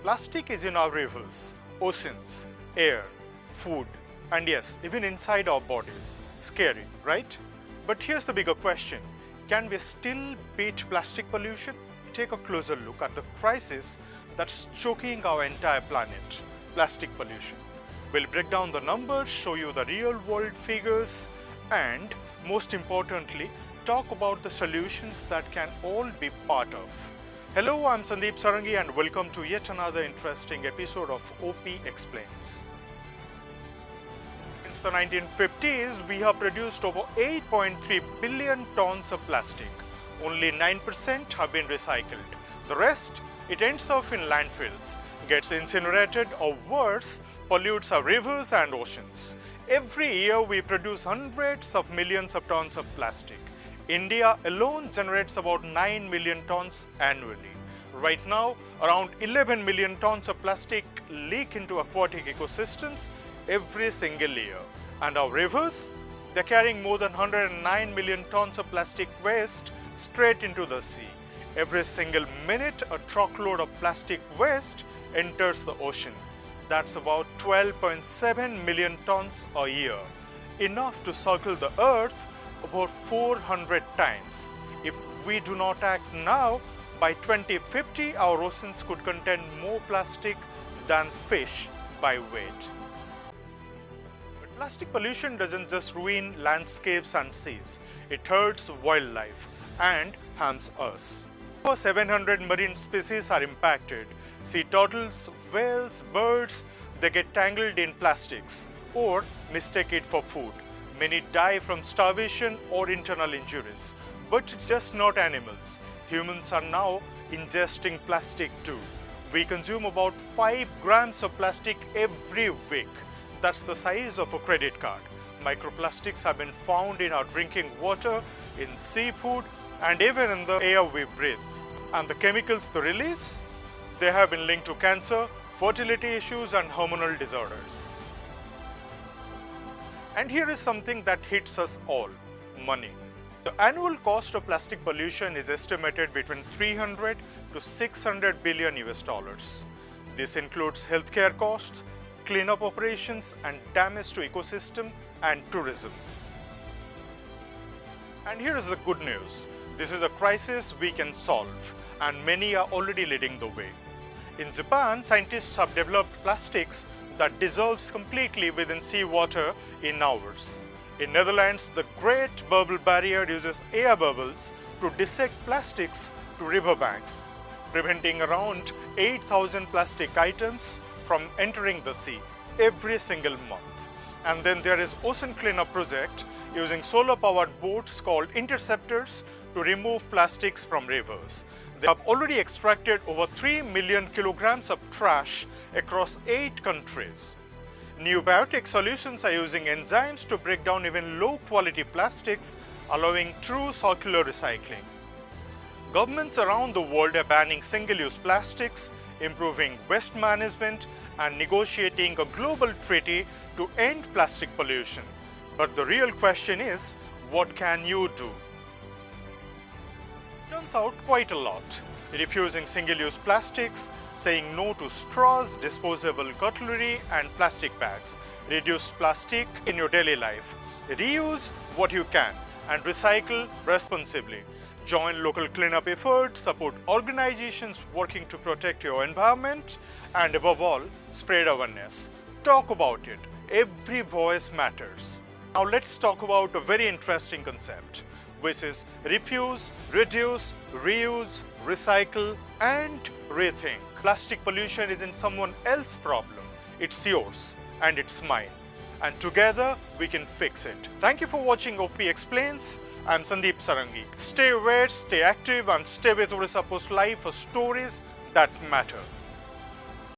Plastic is in our rivers, oceans, air, food, and yes, even inside our bodies. Scary, right? But here's the bigger question. Can we still beat plastic pollution? Take a closer look at the crisis that's choking our entire planet, plastic pollution. We'll break down the numbers, show you the real-world figures, and most importantly, talk about the solutions that can all be part of. Hello, I'm Sandeep Sarangi and welcome to yet another interesting episode of OP Explains. Since the 1950s, we have produced over 8.3 billion tons of plastic. Only 9% have been recycled. The rest, it ends up in landfills, gets incinerated or worse, pollutes our rivers and oceans. Every year we produce hundreds of millions of tons of plastic. India alone generates about 9 million tons annually. Right now, around 11 million tons of plastic leak into aquatic ecosystems every single year. And our rivers, they're carrying more than 109 million tons of plastic waste straight into the sea. Every single minute, a truckload of plastic waste enters the ocean. That's about 12.7 million tons a year, enough to circle the earth about 400 times. If we do not act now, by 2050 our oceans could contain more plastic than fish by weight. But plastic pollution doesn't just ruin landscapes and seas, it hurts wildlife and harms us. Over 700 marine species are impacted. Sea turtles, whales, birds, they get tangled in plastics or mistake it for food. Many die from starvation or internal injuries. But it's just not animals. Humans are now ingesting plastic too. We consume about 5 grams of plastic every week. That's the size of a credit card. Microplastics have been found in our drinking water, in seafood, and even in the air we breathe. And the chemicals they release, they have been linked to cancer, fertility issues, and hormonal disorders. And here is something that hits us all: money. The annual cost of plastic pollution is estimated between 300 to 600 billion US dollars. This includes healthcare costs, cleanup operations, and damage to ecosystem and tourism. And here is the good news. This is a crisis we can solve, and many are already leading the way. In Japan, scientists have developed plastics that dissolves completely within seawater in hours. In Netherlands, the Great Bubble Barrier uses air bubbles to dissect plastics to riverbanks, preventing around 8,000 plastic items from entering the sea every single month. And then there is Ocean Cleanup Project using solar-powered boats called interceptors to remove plastics from rivers. They have already extracted over 3 million kilograms of trash across 8 countries. New biotic solutions are using enzymes to break down even low-quality plastics, allowing true circular recycling. Governments around the world are banning single-use plastics, improving waste management, and negotiating a global treaty to end plastic pollution. But the real question is, what can you do? Turns out quite a lot. Refusing single-use plastics, saying no to straws, disposable cutlery, and plastic bags. Reduce plastic in your daily life. Reuse what you can and recycle responsibly. Join local cleanup efforts, support organizations working to protect your environment, and above all, spread awareness. Talk about it. Every voice matters. Now let's talk about a very interesting concept, which is refuse, reduce, reuse, recycle, and rethink. Plastic pollution isn't someone else's problem. It's yours and it's mine. And together we can fix it. Thank you for watching OP Explains. I'm Sandeep Sarangi. Stay aware, stay active, and stay with Orissa Post Live for stories that matter.